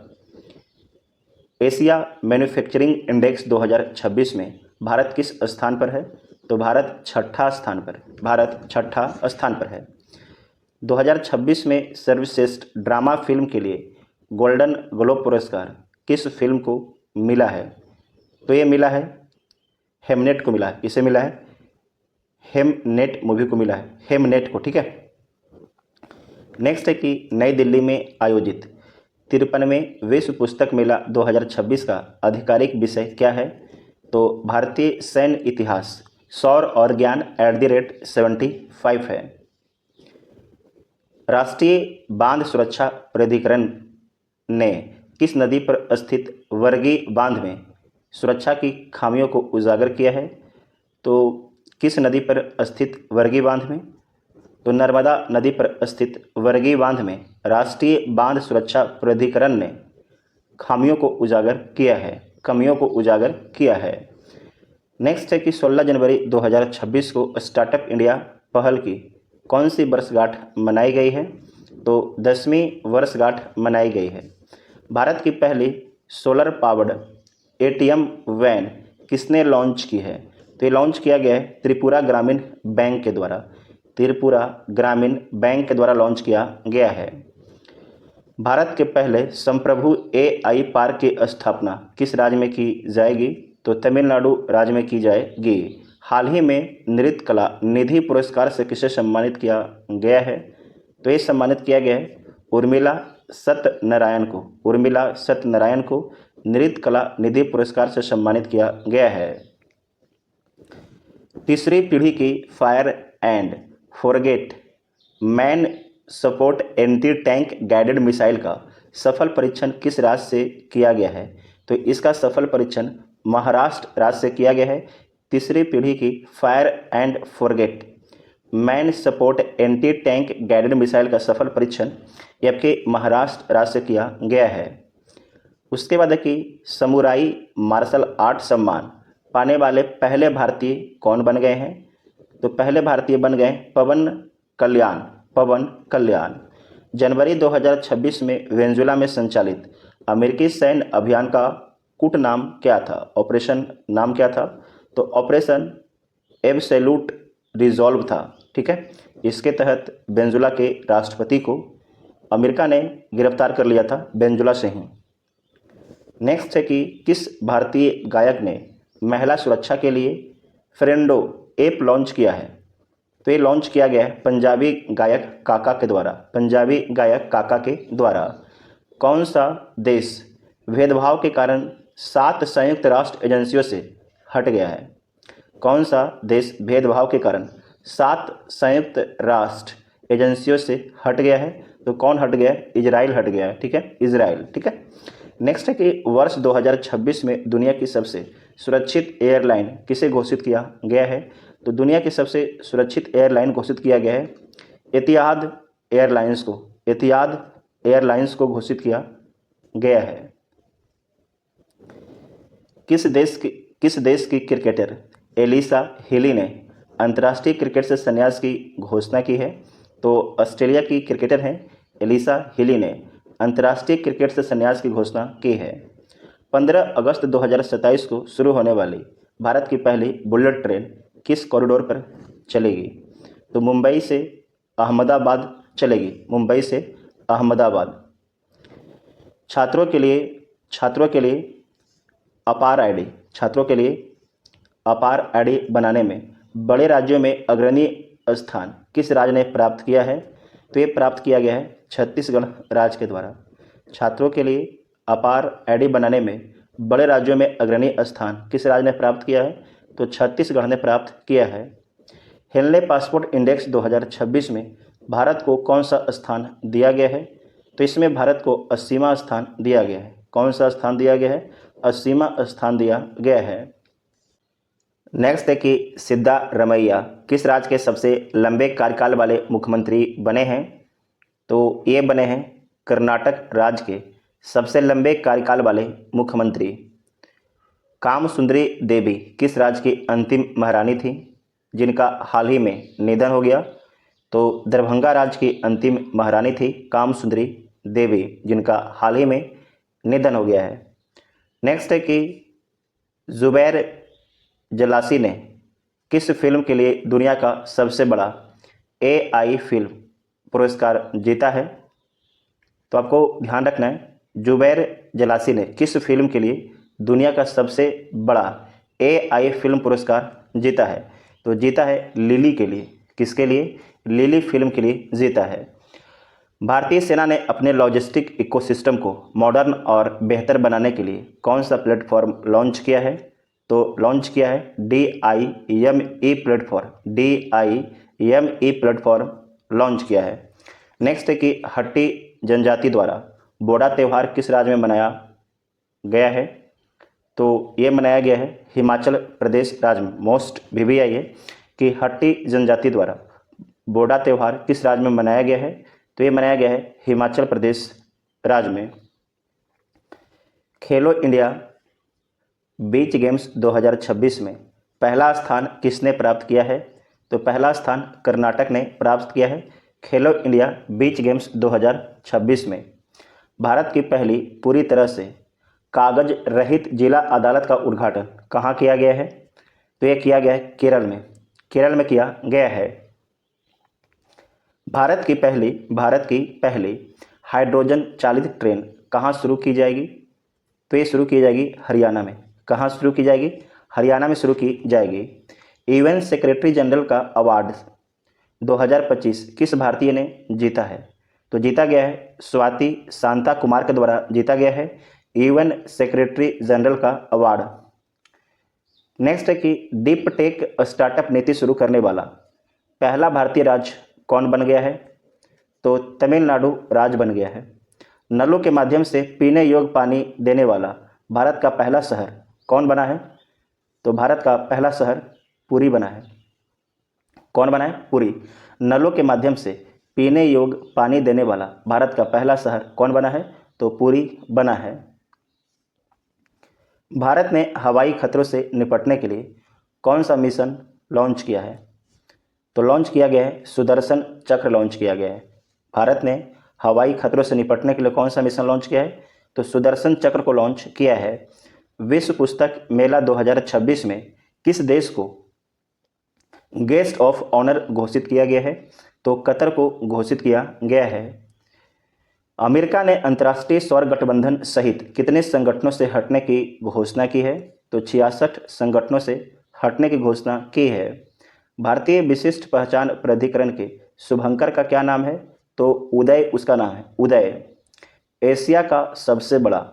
एशिया मैन्युफैक्चरिंग इंडेक्स 2026 में भारत किस स्थान पर है? तो भारत छठा स्थान पर, भारत छठा स्थान पर है। 2026 में सर्वश्रेष्ठ ड्रामा फिल्म के लिए गोल्डन ग्लोब पुरस्कार किस फिल्म को मिला है? तो ये मिला है हेमनेट को मिला है। किसे मिला है? हेमनेट मूवी को मिला है, हेमनेट को, ठीक है। नेक्स्ट है कि नई दिल्ली में आयोजित 53वें विश्व पुस्तक मेला 2026 का आधिकारिक विषय क्या है? तो भारतीय सैन्य इतिहास, सौर और ज्ञान @75 है। राष्ट्रीय बांध सुरक्षा प्राधिकरण ने किस नदी पर स्थित वर्गी बांध में सुरक्षा की खामियों को उजागर किया है? तो किस नदी पर स्थित वर्गी बांध में? तो नर्मदा नदी पर स्थित वर्गी बांध में राष्ट्रीय बांध सुरक्षा प्राधिकरण ने खामियों को उजागर किया है, कमियों को उजागर किया है। नेक्स्ट है कि 16 जनवरी 2026 को स्टार्टअप इंडिया पहल की कौन सी वर्षगांठ मनाई गई है? तो 10वीं वर्षगांठ मनाई गई है। भारत की पहली सोलर पावर्ड एटीएम वैन किसने लॉन्च की है? तो ये लॉन्च किया गया है त्रिपुरा ग्रामीण बैंक के द्वारा, त्रिपुरा ग्रामीण बैंक के द्वारा लॉन्च किया गया है। भारत के पहले संप्रभु एआई पार्क की स्थापना किस राज्य में की जाएगी? तो तमिलनाडु राज्य में की जाएगी। हाल ही में नृत्य कला निधि पुरस्कार से किसे सम्मानित किया गया है? तो ये सम्मानित किया गया है उर्मिला सत्यनारायण को, उर्मिला सत्यनारायण को नृत्य कला निधि पुरस्कार से सम्मानित किया गया है। तीसरी पीढ़ी की fire and forget man support anti tank guided missile का सफल परीक्षण किस राज्य से किया गया है? तो इसका सफल परीक्षण महाराष्ट्र राज्य से किया गया है। तीसरी पीढ़ी की fire and forget man support anti tank guided missile का सफल परीक्षण ये आपके महाराष्ट्र राज्य से किया गया है। उसके बाद है कि समुराई मार्शल आर्ट सम्मान पाने वाले पहले भारतीय कौन बन गए हैं? तो पहले भारतीय बन गए पवन कल्याण, पवन कल्याण। जनवरी 2026 में वेनेजुएला में संचालित अमेरिकी सैन्य अभियान का कूट नाम क्या था? ऑपरेशन नाम क्या था? तो ऑपरेशन एब्सोल्यूट रिजॉल्व था, ठीक है। इसके तहत वेनेजुएला के राष्ट्रपति को अमेरिका ने गिरफ्तार कर लिया था, वेनेजुएला से ही। नेक्स्ट है कि किस भारतीय गायक ने महिला सुरक्षा के लिए फ्रेंडो ऐप लॉन्च किया है? तो ये लॉन्च किया गया है पंजाबी गायक काका के द्वारा, पंजाबी गायक काका के द्वारा। कौन सा देश भेदभाव के कारण 7 संयुक्त राष्ट्र एजेंसियों से हट गया है? कौन सा देश भेदभाव के कारण 7 संयुक्त राष्ट्र एजेंसियों से हट गया है? तो कौन हट गया है? इजराइल हट गया है, ठीक है, इजराइल, ठीक है। नेक्स्ट है कि वर्ष 2026 में दुनिया की सबसे सुरक्षित एयरलाइन किसे घोषित किया गया है? तो दुनिया की सबसे सुरक्षित एयरलाइन घोषित किया गया है एतिहाद एयरलाइंस को, एतिहाद एयरलाइंस को घोषित किया गया है। किस देश की क्रिकेटर एलिसा हिली ने अंतर्राष्ट्रीय क्रिकेट से संन्यास की घोषणा की है? तो ऑस्ट्रेलिया की क्रिकेटर हैं एलिसा हिली ने अंतर्राष्ट्रीय क्रिकेट से संन्यास की घोषणा की है। 15 अगस्त 2027 को शुरू होने वाली भारत की पहली बुलेट ट्रेन किस कॉरिडोर पर चलेगी? तो मुंबई से अहमदाबाद चलेगी, मुंबई से अहमदाबाद। छात्रों के लिए अपार आईडी बनाने में बड़े राज्यों में अग्रणी स्थान किस राज्य ने प्राप्त किया है? तो ये प्राप्त किया गया है छत्तीसगढ़ राज्य के द्वारा। छात्रों के लिए अपार आईडी बनाने में बड़े राज्यों में अग्रणी स्थान किस राज्य ने प्राप्त किया है? तो छत्तीसगढ़ ने प्राप्त किया है। हेनले पासपोर्ट इंडेक्स 2026 में भारत को कौन सा स्थान दिया गया है? तो इसमें भारत को 80वां स्थान दिया गया है। कौन सा स्थान दिया गया है? 80वां स्थान दिया गया है। नेक्स्ट है कि सिद्धारमैया किस राज्य के सबसे लंबे कार्यकाल वाले मुख्यमंत्री बने हैं? तो ये बने हैं कर्नाटक राज्य के सबसे लंबे कार्यकाल वाले मुख्यमंत्री। कामसुंदरी देवी किस राज्य की अंतिम महारानी थी जिनका हाल ही में निधन हो गया? तो दरभंगा राज्य की अंतिम महारानी थी कामसुंदरी देवी, जिनका हाल ही में निधन हो गया है। नेक्स्ट है कि जुबैर जलासी ने किस फिल्म के लिए दुनिया का सबसे बड़ा AI फिल्म पुरस्कार जीता है? तो आपको ध्यान रखना है, जुबैर जलासी ने किस फिल्म के लिए दुनिया का सबसे बड़ा AI फिल्म पुरस्कार जीता है? तो जीता है लिली के लिए। किसके लिए? लिली फिल्म के लिए जीता है। भारतीय सेना ने अपने लॉजिस्टिक इकोसिस्टम को मॉडर्न और बेहतर बनाने के लिए कौन सा प्लेटफॉर्म लॉन्च किया है? तो लॉन्च किया है DIME प्लेटफॉर्म लॉन्च किया है। नेक्स्ट है कि हट्टी जनजाति द्वारा बोडा त्यौहार किस राज्य में मनाया गया है? तो ये मनाया गया है हिमाचल प्रदेश राज्य में। मोस्ट VVI है कि हट्टी जनजाति द्वारा बोडा त्यौहार किस राज्य में मनाया गया है? तो ये मनाया गया है हिमाचल प्रदेश राज्य में। खेलो इंडिया बीच गेम्स 2026 में पहला स्थान किसने प्राप्त किया है? तो पहला स्थान कर्नाटक ने प्राप्त किया है खेलो इंडिया बीच गेम्स 2026 में। भारत की पहली पूरी तरह से कागज रहित जिला अदालत का उद्घाटन कहाँ किया गया है? तो यह किया गया है केरल में किया गया है। भारत की पहली हाइड्रोजन चालित ट्रेन कहाँ शुरू की जाएगी? तो ये शुरू की जाएगी हरियाणा में। कहाँ शुरू की जाएगी? हरियाणा में शुरू की जाएगी। यूएन सेक्रेटरी जनरल का अवार्ड 2025 किस भारतीय ने जीता है? तो जीता गया है स्वाति शांता कुमार के द्वारा जीता गया है यूएन सेक्रेटरी जनरल का अवार्ड। नेक्स्ट है कि डीप टेक स्टार्टअप नीति शुरू करने वाला पहला भारतीय राज्य कौन बन गया है? तो तमिलनाडु राज्य बन गया है। नलों के माध्यम से पीने योग्य पानी देने वाला भारत का पहला शहर कौन बना है? तो भारत का पहला शहर पुरी बना है। कौन बना है? पुरी। नलों के माध्यम से पीने योग्य पानी देने वाला भारत का पहला शहर कौन बना है? तो पुरी बना है। भारत ने हवाई खतरों से निपटने के लिए कौन सा मिशन लॉन्च किया है? तो लॉन्च किया गया है सुदर्शन चक्र लॉन्च किया गया है। भारत ने हवाई खतरों से निपटने के लिए कौन सा मिशन लॉन्च किया है? तो सुदर्शन चक्र को लॉन्च किया है। विश्व पुस्तक मेला 2026 में किस देश को गेस्ट ऑफ ऑनर घोषित किया गया है? तो कतर को घोषित किया गया है। अमेरिका ने अंतर्राष्ट्रीय सौर गठबंधन सहित कितने संगठनों से हटने की घोषणा की है? तो 66 संगठनों से हटने की घोषणा की है। भारतीय विशिष्ट पहचान प्राधिकरण के शुभंकर का क्या नाम है? तो उदय उसका नाम है, उदय। एशिया का सबसे बड़ा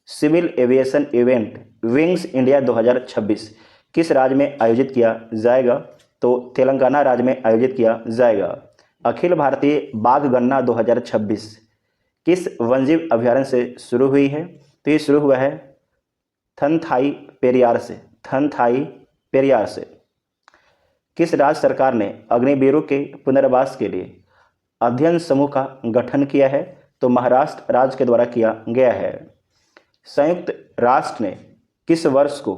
civil aviation event Wings India 2026 किस राज्य में आयोजित किया जाएगा? तो तेलंगाना राज्य में आयोजित किया जाएगा। अखिल भारतीय बाघ गणना 2026 किस वन्यजीव अभ्यारण्य से शुरू हुई है? तो ये शुरू हुआ है थनथाई पेरियार से। किस राज्य सरकार ने अग्निवीरों के पुनर्वास के लिए अध्ययन समूह का गठन किया है? तो महाराष्ट्र राज्य के द्वारा किया गया है। संयुक्त राष्ट्र ने किस वर्ष को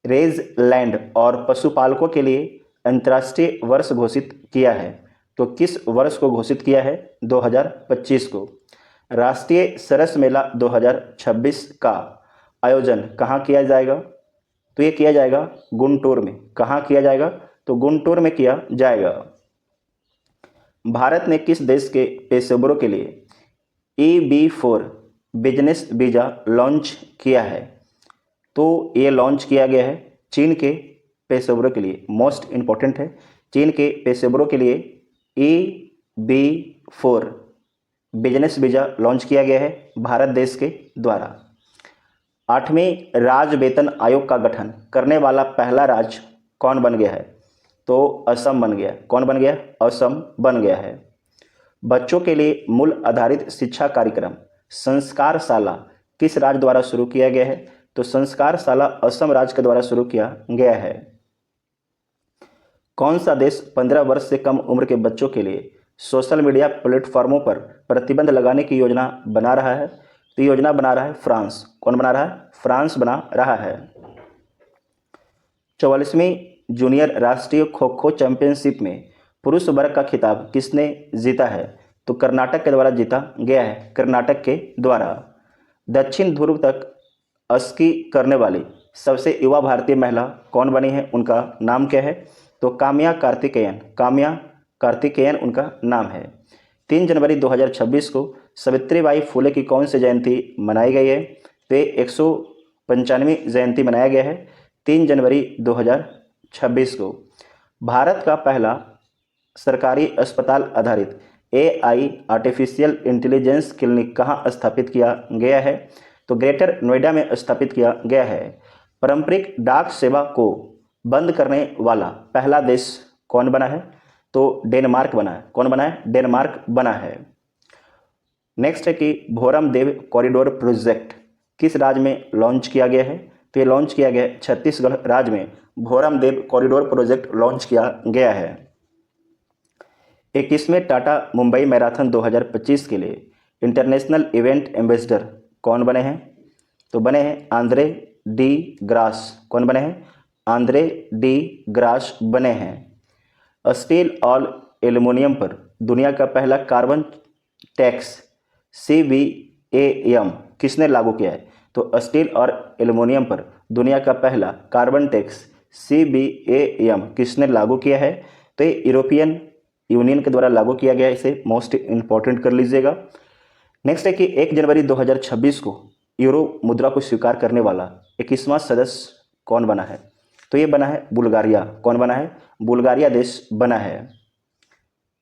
रेज लैंड और पशुपालकों के लिए अंतर्राष्ट्रीय वर्ष घोषित किया है? तो किस वर्ष को घोषित किया है? 2025 को। राष्ट्रीय सरस मेला 2026 का आयोजन कहाँ किया जाएगा? तो ये किया जाएगा गुंटूर में। कहाँ किया जाएगा? तो गुंटूर में किया जाएगा। भारत ने किस देश के पेशेवरों के लिए EB4 बिजनेस वीज़ा लॉन्च किया है? तो ये लॉन्च किया गया है चीन के पेशेवरों के लिए। मोस्ट इम्पॉर्टेंट है, चीन के पेशेवरों के लिए EB4 बिजनेस वीज़ा लॉन्च किया गया है भारत देश के द्वारा। 8वें राज्य वेतन आयोग का गठन करने वाला पहला राज्य कौन बन गया है? तो असम बन गया। कौन बन गया? असम बन गया है। बच्चों के लिए मूल आधारित शिक्षा कार्यक्रम संस्कारशाला किस राज्य द्वारा शुरू किया गया है? तो संस्कारशाला असम राज्य के द्वारा शुरू किया गया है। कौन सा देश 15 वर्ष से कम उम्र के बच्चों के लिए सोशल मीडिया प्लेटफॉर्मों पर प्रतिबंध लगाने की योजना बना रहा है? तो योजना बना रहा है फ्रांस। कौन बना रहा है? फ्रांस बना रहा है। 44वीं जूनियर राष्ट्रीय खो खो चैंपियनशिप में पुरुष वर्ग का खिताब किसने जीता है? तो कर्नाटक के द्वारा जीता गया है। कर्नाटक के द्वारा। दक्षिण ध्रुव तक स्की करने वाली सबसे युवा भारतीय महिला कौन बनी है? उनका नाम क्या है? तो काम्या कार्तिकेयन। काम्या कार्तिकेयन उनका नाम है। 3 जनवरी 2026 को सावित्रीबाई फुले की कौन सी जयंती मनाई गई है? तो 195वीं जयंती मनाया गया है 3 जनवरी 2026 को। भारत का पहला सरकारी अस्पताल आधारित AI आर्टिफिशियल इंटेलिजेंस क्लिनिक कहाँ स्थापित किया गया है? तो ग्रेटर नोएडा में स्थापित किया गया है। पारंपरिक डाक सेवा को बंद करने वाला पहला देश कौन बना है? तो डेनमार्क बना है। कौन बना है? डेनमार्क बना है। नेक्स्ट है कि भोरम देव कॉरिडोर प्रोजेक्ट किस राज्य में लॉन्च किया गया है? तो ये लॉन्च किया गया है छत्तीसगढ़ राज्य में। भोरम देव कॉरिडोर प्रोजेक्ट लॉन्च किया गया है। 21वें टाटा मुंबई मैराथन 2025 के लिए इंटरनेशनल इवेंट एम्बेसडर कौन बने हैं? तो बने हैं आंद्रे डी ग्रास। कौन बने हैं? आंद्रे डी ग्रास बने हैं। स्टील और एल्युमिनियम पर दुनिया का पहला कार्बन टैक्स CBAM किसने लागू किया है? तो स्टील और एल्युमिनियम पर दुनिया का पहला कार्बन टैक्स CBAM किसने लागू किया है? तो ये यूरोपियन यूनियन के द्वारा लागू किया गया है। इसे मोस्ट इम्पॉर्टेंट कर लीजिएगा। नेक्स्ट है कि 1 जनवरी 2026 को यूरो मुद्रा को स्वीकार करने वाला 21वां सदस्य कौन बना है? तो ये बना है बुल्गारिया। कौन बना है? बुल्गारिया देश बना है।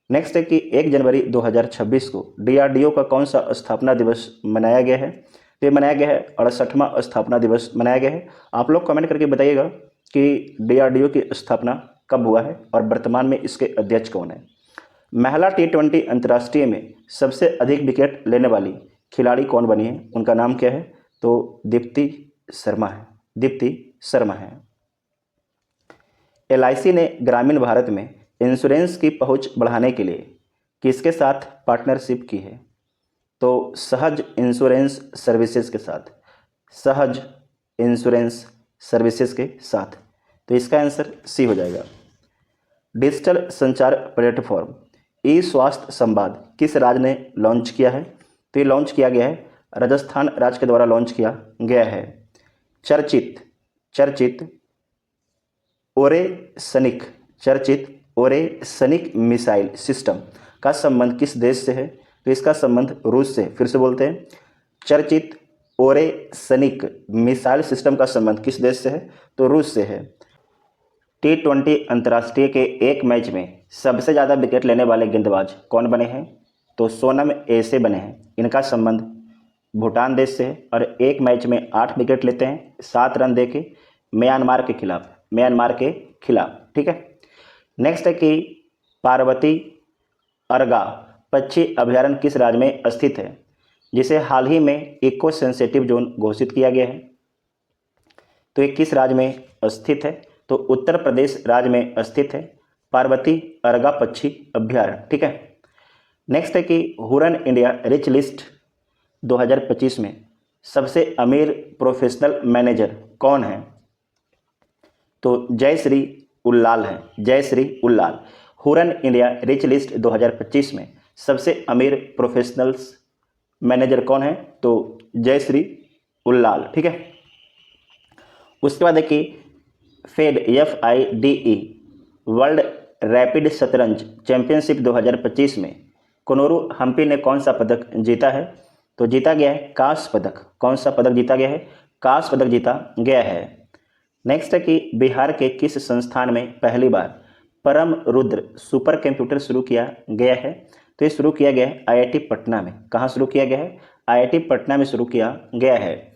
नेक्स्ट है कि 1 जनवरी 2026 को DRDO का कौन सा स्थापना दिवस मनाया गया है? तो ये मनाया गया है 68वां स्थापना दिवस मनाया गया है। आप लोग कमेंट करके बताइएगा कि DRDO की स्थापना कब हुआ है और वर्तमान में इसके अध्यक्ष कौन है। महिला T20 अंतर्राष्ट्रीय में सबसे अधिक विकेट लेने वाली खिलाड़ी कौन बनी है? उनका नाम क्या है? तो दीप्ति शर्मा है। दीप्ति शर्मा है। LIC ने ग्रामीण भारत में इंश्योरेंस की पहुंच बढ़ाने के लिए किसके साथ पार्टनरशिप की है? तो सहज इंश्योरेंस सर्विसेज के साथ। सहज इंश्योरेंस सर्विसेज के साथ। तो इसका आंसर C हो जाएगा। डिजिटल संचार प्लेटफॉर्म स्वास्थ्य संवाद किस राज्य ने लॉन्च किया है? तो ये लॉन्च किया गया है राजस्थान राज्य के द्वारा लॉन्च किया गया है। चर्चित ओरेसनिक मिसाइल सिस्टम का संबंध किस देश से है? तो इसका संबंध रूस से। फिर से बोलते हैं, चर्चित ओरेसनिक मिसाइल सिस्टम का संबंध किस देश से है? तो रूस से है। T20 अंतर्राष्ट्रीय के एक मैच में सबसे ज़्यादा विकेट लेने वाले गेंदबाज कौन बने हैं? तो सोनम एसे बने हैं। इनका संबंध भूटान देश से है और एक मैच में 8 विकेट लेते हैं 7 रन देके म्यांमार के खिलाफ। ठीक है। नेक्स्ट है कि पार्वती अर्गा पक्षी अभयारण्य किस राज्य में स्थित है, जिसे हाल ही में इको सेंसिटिव जोन घोषित किया गया है? तो ये किस राज्य में स्थित है? तो उत्तर प्रदेश राज्य में स्थित है पार्वती अर्गा पक्षी अभ्यारण्य। ठीक है। नेक्स्ट है कि हुरन इंडिया रिच लिस्ट 2025 में सबसे अमीर प्रोफेशनल मैनेजर कौन है? तो जयश्री उल्लाल हैं, Jayashree Ullal. Hurun India rich list 2025 में सबसे अमीर प्रोफेशनल्स मैनेजर कौन है? तो जयश्री उल्लाल। ठीक है। उसके बाद देखिए FIDE वर्ल्ड रैपिड शतरंज चैंपियनशिप 2025 में कोनोरू हम्पी ने कौन सा पदक जीता है? तो जीता गया है कांस्य पदक। कौन सा पदक जीता गया है? कांस्य पदक जीता गया है। नेक्स्ट है कि बिहार के किस संस्थान में पहली बार परम रुद्र सुपर कंप्यूटर शुरू किया गया है? तो ये शुरू किया गया है IIT पटना में। कहाँ शुरू किया गया है? IIT पटना में शुरू किया गया है।